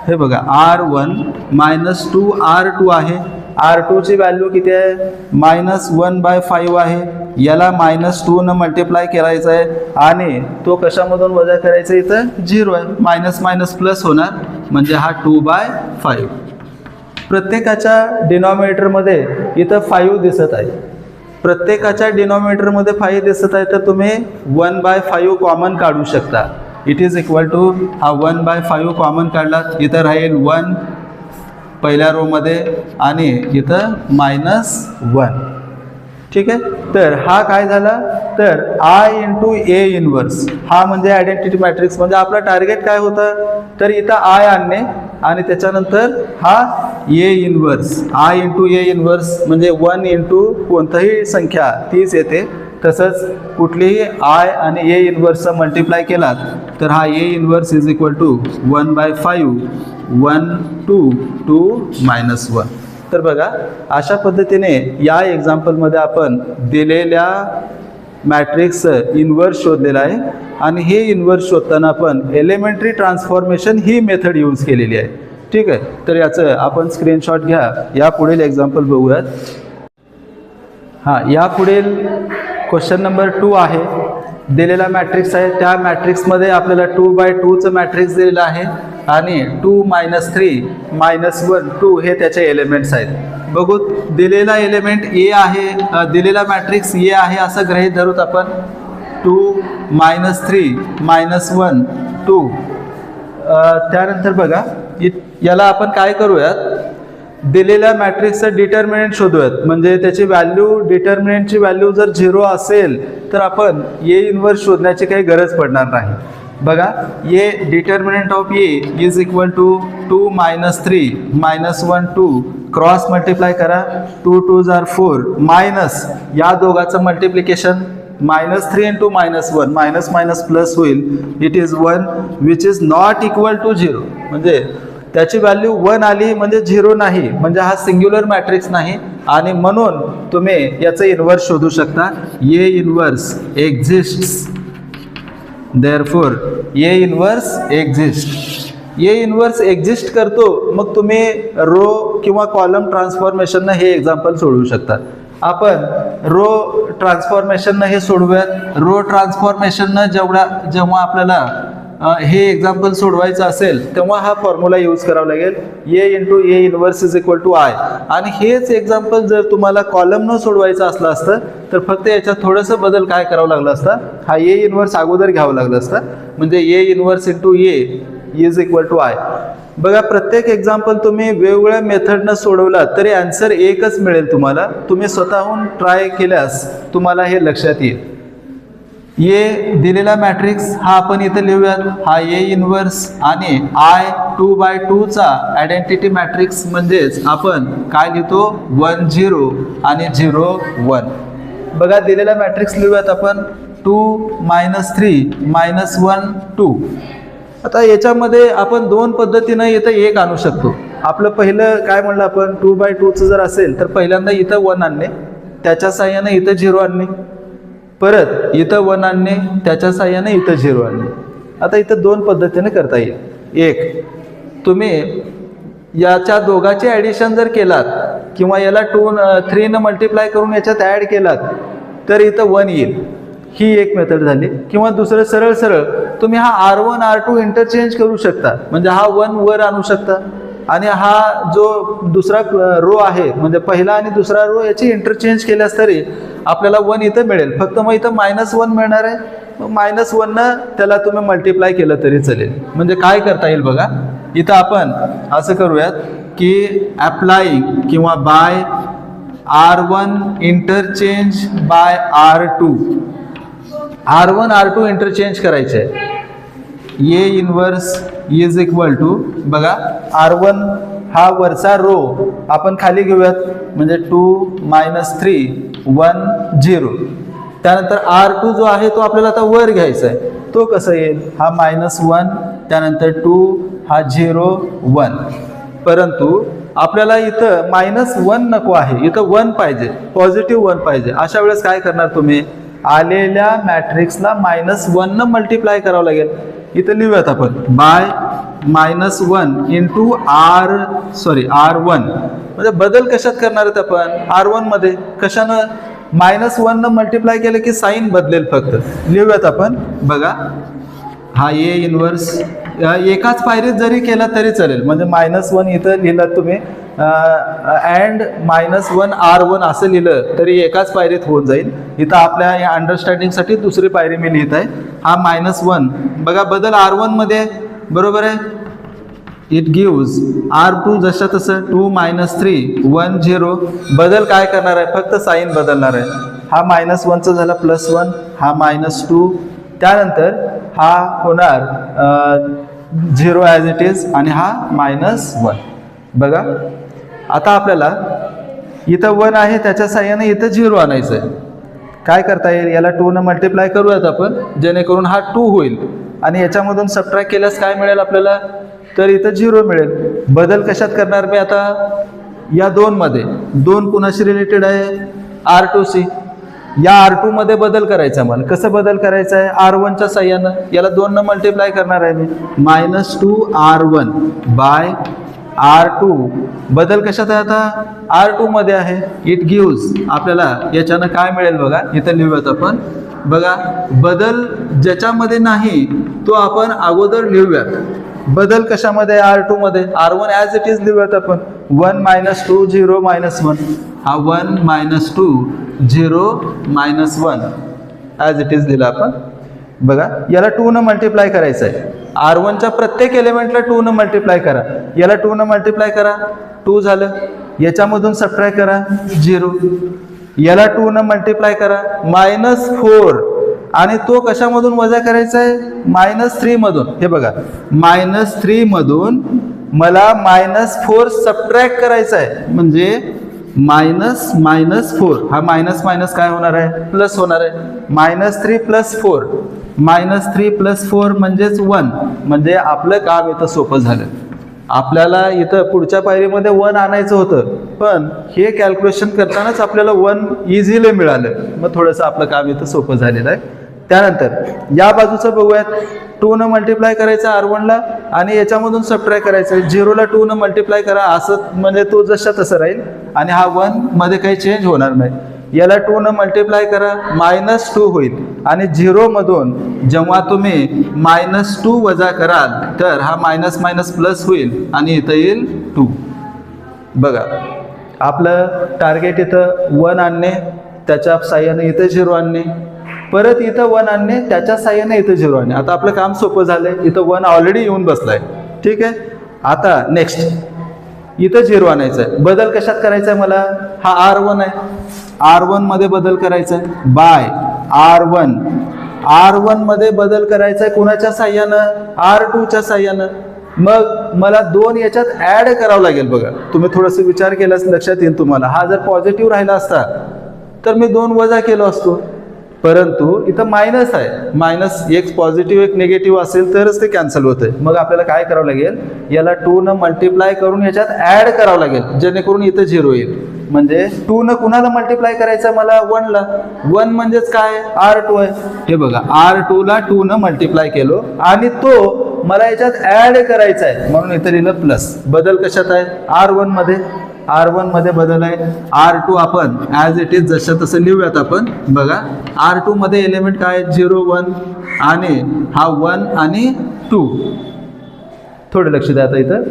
हे बघा, R1 - 2 R2 आहे. R2ची व्हॅल्यू किती आहे, -1/5 आहे. याला -2 न मल्टिप्लाय करायचं आहे आणि तो कशामधून वजा करायचा, इथं 0 आहे, मायनस मायनस प्लस होणार म्हणजे हा 2/5. प्रत्येकाच्या डिनॉमिनेटरमध्ये इथं 5 दिसत आहे. प्रत्येकाच्या डिनॉमिनेटरमध्ये 5 दिसत आहे तर तुम्ही 1/5 कॉमन काढू शकता. इट इज इक्वल टू, हा 1/5 कॉमन काढला, इथं राहील 1 पहिल्या रोमध्ये आणि इथं -1. ठीक आहे. तर हा काय झाला, तर I × A इन्व्हर्स, हा म्हणजे आयडेंटिटी मॅट्रिक्स. म्हणजे आपला टार्गेट काय होतं, तर इथं I आणणे आणि त्याच्यानंतर हा A inverse. I × A inverse म्हणजे 1 × कोणताही संख्या तीच येते. तसंच कुठलीही I आणि A इन्व्हर्सचा मल्टिप्लाय केलात तर हा A inverse is equal to 1/5 1 2 2 -1. तर बघा, अशा पद्धतीने या एक्झाम्पलमध्ये आपण दिलेल्या मॅट्रिक्सचं इन्व्हर्स शोधलेलं आहे. आणि हे इन्व्हर्स शोधताना आपण एलिमेंटरी ट्रान्सफॉर्मेशन ही मेथड यूज केलेली आहे. ठीक आहे. तर याचं आपण स्क्रीनशॉट घ्या. या पुढील एक्झाम्पल बघूयात. हां, या पुढील क्वेश्चन नंबर 2 आहे. दिलेला मॅट्रिक्स आहे, त्या मॅट्रिक्समध्ये आपल्याला 2/2चं मॅट्रिक्स दिलेलं आहे आणि 2 - 3 -1 2 हे त्याचे एलिमेंट्स आहेत. बघू, दिलेला एलिमेंट A आहे, दिलेला मॅट्रिक्स A आहे असं गृहीत धरूत आपण. 2 -3 -1 2. त्यानंतर बघा याला आपण काय करूयात, दिलेल्या मॅट्रिक्सचं डिटर्मिनंट शोधूयात. म्हणजे त्याची व्हॅल्यू, डिटर्मिनंटची व्हॅल्यू जर 0 असेल तर आपण ए इनवर्स शोधण्याची काही गरज पडणार नाही. बघा A determinant of A is equal to 2 -3 -1 2. Cross multiply करा, 2 2s are 4 मायनस या दोघांचं multiplication, -3 into -1 minus minus plus होईल. It is 1 which is not equal to 0. म्हणजे त्याची व्हॅल्यू 1 आली म्हणजे 0 नाही, म्हणजे हा सिंग्युलर मॅट्रिक्स नाही. आणि म्हणून तुम्ही याचं इन्व्हर्स शोधू शकता. ए इन्व्हर्स एक्झिस्ट्स, देअरफॉर ए इन्व्हर्स एक्झिस्ट. ए इन्व्हर्स एक्झिस्ट करतो, मग तुम्ही रो किंवा कॉलम ट्रान्सफॉर्मेशननं हे एक्झाम्पल सोडवू शकता. आपण रो ट्रान्सफॉर्मेशननं हे सोडवूयात. रो ट्रान्सफॉर्मेशननं जेव्हा आपल्याला हे एक्झाम्पल सोडवायचं असेल तेव्हा हा फॉर्म्युला यूज करावा लागेल, A into A inverse is equal to I. आणि हेच एक्झाम्पल जर तुम्हाला कॉलमनं सोडवायचं असलं असतं तर फक्त याच्यात थोडंसं बदल काय करावं लागलं असतं, हा ए इन्व्हर्स अगोदर घ्यावं लागलं असतं. म्हणजे A inverse into A is equal to I. बघा प्रत्येक एक्झाम्पल तुम्ही वेगवेगळ्या मेथडनं सोडवला तरी आन्सर एकच मिळेल तुम्हाला. तुम्ही स्वतःहून ट्राय केल्यास तुम्हाला हे लक्षात येईल. ए दिलेला मॅट्रिक्स हा आपण इथं लिहूयात, हा ए इन्व्हर्स आणि आय 2/2चा आयडेंटिटी मॅट्रिक्स म्हणजेच आपण काय लिहितो 1 0 आणि 0 1. बघा दिलेला मॅट्रिक्स लिहूयात आपण 2 -3 -1 2. आता याच्यामध्ये आपण दोन पद्धतीनं इथं एक आणू शकतो. आपलं पहिलं काय म्हणलं आपण, 2/2चं जर असेल तर पहिल्यांदा इथं 1 आणणे, त्याच्या साह्यानं इथं 0 आणणे, परत इथं 1 आणणे, त्याच्या साह्यानं इथं 0 आणणे. आता इथं दोन पद्धतीने करता येईल. एक, तुम्ही याच्या दोघांचे ॲडिशन जर केलात किंवा याला 3 न मल्टिप्लाय करून याच्यात ॲड केलात तर इथं 1 येईल. ही एक मेथड झाली. किंवा दुसरं सरळ सरळ तुम्ही हा R1 R2 इंटरचेंज करू शकता. म्हणजे हा 1 वर आणू शकता आणि हा जो दुसरा रो आहे म्हणजे पहिला आणि दुसरा रो याची इंटरचेंज केल्यास तरी आपल्याला 1 इथं मिळेल. फक्त मग इथं -1 मिळणार आहे. -1नं त्याला तुम्ही मल्टिप्लाय केलं तरी चालेल. म्हणजे काय करता येईल बघा, इथं आपण असं करूयात की अप्लाइंग किंवा bye R1 interchange bye R2. R1 R2 interchange करायचे आहे. A inverse is equal to, बघा R1 हा वरचा रो आपण खाली घेऊयात म्हणजे 2 -3 1 0. त्यानंतर R2 जो आहे तो आपल्याला आता वर घ्यायचा आहे. तो कसं येईल, हा -1 त्यानंतर 2 हा 0 1. परंतु आपल्याला इथं -1 नको आहे, इथं 1 पाहिजे, पॉझिटिव्ह 1 पाहिजे. अशा वेळेस काय करणार तुम्ही, आलेल्या मॅट्रिक्सला -1 न मल्टिप्लाय करावं लागेल. इथं लिहूयात आपण बाय -1 इंटू R1. म्हणजे बदल कशात करणार आहेत आपण, R1 मध्ये. कशानं, -1 न मल्टिप्लाय केलं की साईन बदलेल फक्त. लिहूयात आपण, बघा हा ए इन्व्हर्स एकाच पायरीत जरी केला तरी चालेल. म्हणजे -1 इथं लिहिलं तुम्ही अँड -1 R1 असं लिहिलं तरी एकाच पायरीत होऊन जाईल. इथं आपल्या या अंडरस्टँडिंगसाठी दुसरी पायरी मी लिहित आहे. हा -1 बघा बदल R1 मध्ये, बरोबर आहे. इट गिव्स R2 जशा तसं 2 -3 1 0. बदल काय करणार आहे, फक्त साईन बदलणार आहे. हा -1चा झाला +1, हा -2. त्यानंतर हा होणार 0 ॲज इट इज आणि हा -1. बघा आता आपल्याला इथं 1 आहे त्याच्या साह्याने इथं 0 आणायचं आहे. काय करता येईल, याला 2 न मल्टिप्लाय करूयात आपण जेणेकरून हा 2 होईल आणि याच्यामधून सबट्रॅक्ट केल्यास काय मिळेल आपल्याला, तर इथं 0 मिळेल. बदल कशात करणार मी आता, या 2 मध्ये. 2 कुणाशी रिलेटेड आहे, R2C. या R2 मध्ये बदल करायचा मला. कसं बदल करायचा आहे, R1च्या साह्यानं. याला 2 न मल्टिप्लाय करणार आहे मी. -2 R1 बाय R2. बदल कशात आहे आता, R2 मध्ये आहे. इट गिव्स आपल्याला याच्यानं काय मिळेल बघा, इथं लिहूयात आपण. बघा बदल ज्याच्यामध्ये नाही तो आपण अगोदर लिहूयात. बदल कशामध्ये, R2 मध्ये. R1 ॲज इट इज लिहूयात आपण. 1 -2 0 -1. हा 1 -2 0 -1. ॲज इट इज दिला आपण. बघा याला 2 न मल्टिप्लाय करायचं आहे. R1च्या प्रत्येक एलिमेंटला 2 न मल्टिप्लाय करा. याला 2 न मल्टिप्लाय करा, 2 झालं. याच्यामधून सबट्रॅक्ट करा, 0. याला 2 न मल्टिप्लाय करा, -4. आणि तो कशामधून वजा करायचा आहे? -3 मधून. हे बघा, -3 मधून मला -4 सबट्रॅक्ट करायचा आहे. म्हणजे -4 हा मायनस काय होणार आहे? प्लस होणार आहे. -3 + 4, -3 + 4 म्हणजेच 1. म्हणजे आपलं काम इथं सोपं झालं. आपल्याला इथं पुढच्या पायरीमध्ये 1 आणायचं होतं, पण हे कॅल्क्युलेशन करतानाच आपल्याला 1 इझिली मिळालं. मग थोडंसं आपलं काम इथं सोपं झालेलं आहे. त्यानंतर या बाजूचं बघूयात. 2 न मल्टिप्लाय करायचं R1ला आणि याच्यामधून सबट्रॅक्ट करायचं. 0ला 2 न मल्टिप्लाय करा, असं म्हणजे तो जसा तसं राहील आणि हा 1 मध्ये काही चेंज होणार नाही. याला 2 न मल्टिप्लाय करा, -2 होईल. आणि 0 मधून जेव्हा तुम्ही -2 वजा कराल तर हा मायनस प्लस होईल आणि इथं येईल 2. बघा आपलं टार्गेट इथं 1 आणणे, त्याच्या साह्याने इथं 0 आणणे, परत इथं 1 आणणे, त्याच्या साह्याने इथं 0 आणणे. आता आपलं काम सोपं झालंय. इथं 1 ऑलरेडी येऊन बसलाय. ठीक आहे. आता नेक्स्ट इथं 0 आणायचं आहे. बदल कशात करायचा आहे मला? हा R1 आहे, R1 मध्ये बदल करायचा आहे बाय R1. R1 मध्ये बदल करायचा आहे कोणाच्या साह्यानं? R2च्या साह्यानं. मग मला 2 याच्यात ऍड करावं लागेल. बघा तुम्ही थोडंसं विचार केलास लक्षात येईल तुम्हाला. हा जर पॉझिटिव्ह राहिला असता तर मी 2 वजा केलो असतो, परंतु इथं मायनस आहे. मायनस एक पॉझिटिव्ह एक निगेटिव्ह असेल तरच ते कॅन्सल होतंय. मग आपल्याला काय करावं लागेल? याला 2 न मल्टिप्लाय करून याच्यात ऍड करावं लागेल, जेणेकरून इथं 0 येईल. म्हणजे 2 न कुणाला मल्टिप्लाय करायचं मला? 1 ला. 1 म्हणजेच काय? R2 आहे. हे बघा R2ला 2 न मल्टिप्लाय केलो आणि तो मला याच्यात ऍड करायचा आहे, म्हणून इथं लिहिलं प्लस. बदल कशात आहे? R1 मध्ये. R1 मध्ये बदल आहे. R2 आपण ॲज इट इज जसं तसं लिहूयात आपण. बघा R2 मध्ये एलिमेंट काय? 0 1 आणि हा 1 आणि 2. थोडं लक्ष द्या. आता इथं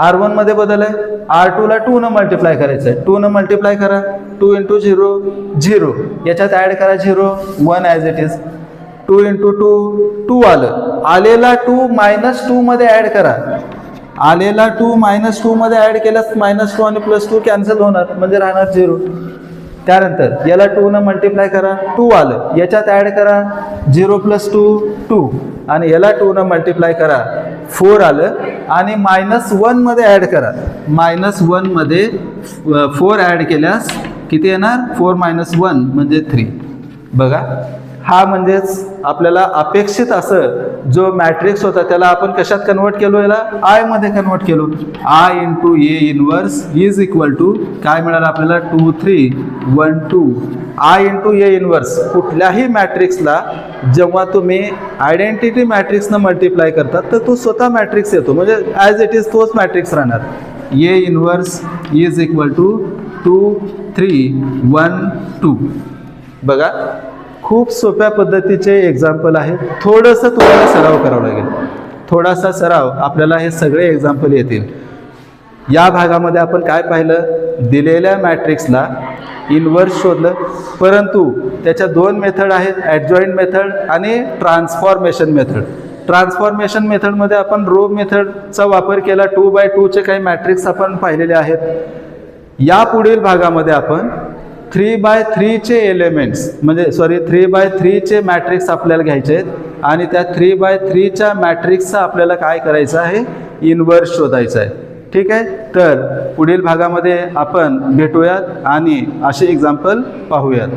R1 मध्ये बदल आहे. R2ला 2 न मल्टिप्लाय करायचं आहे. 2 न मल्टिप्लाय करा, 2 × 0 0. याच्यात ॲड करा 0 1 ॲज इट इज. 2 × 2 2 आलं. आलेला 2 -2 मध्ये ॲड करा. आलेला 2 -2 मध्ये ॲड केल्यास -2 आणि +2 कॅन्सल होणार, म्हणजे राहणार 0. त्यानंतर याला 2 न मल्टिप्लाय करा, 2 आलं. याच्यात ॲड करा 0 + 2 2 आणि याला 2 न मल्टिप्लाय करा, 4 आलं. आणि -1 मध्ये ॲड करा. -1 मध्ये 4 ॲड केल्यास किती येणार? 4 - 1 म्हणजे 3. बघा हा म्हणजेच आपल्याला अपेक्षित असं जो मॅट्रिक्स होता त्याला आपण कशात कन्वर्ट केलो? याला आय मध्ये कन्वर्ट केलो. I × A inverse is equal to काय मिळालं आपल्याला? 2 3 1 2. I × A इनवर्स कुठल्याही मॅट्रिक्सला जेव्हा तुम्ही आयडेंटिटी मॅट्रिक्सनं मल्टिप्लाय करतात तर तो स्वतः मॅट्रिक्स येतो, म्हणजे ॲज इट इज तोच मॅट्रिक्स राहणार. A inverse is equal to 2 3 1 2. बघा खूप सोप्या पद्धतीचे एक्झाम्पल आहे. थोडंसं तुम्हाला सराव करावा लागेल. थोडासा सराव आपल्याला हे सगळे एक्झाम्पल येतील. या भागामध्ये आपण काय पाहिलं? दिलेल्या मॅट्रिक्सला इन्व्हर्स शोधलं, परंतु त्याच्या 2 मेथड आहेत, ॲडजॉईंट मेथड आणि ट्रान्सफॉर्मेशन मेथड. ट्रान्सफॉर्मेशन मेथडमध्ये आपण रो मेथडचा वापर केला. 2x2 चे काही मॅट्रिक्स आपण पाहिलेले आहेत. या पुढील भागामध्ये आपण 3x3 चे एलिमेंट्स म्हणजे 3x3 चे मॅट्रिक्स आपल्याला घ्यायचे आहेत आणि त्या 3x3 च्या मॅट्रिक्सचा आपल्याला काय करायचं आहे? इन्व्हर्स शोधायचं आहे. ठीक आहे. तर पुढील भागामध्ये आपण भेटूयात आणि असे एक्झाम्पल पाहूयात.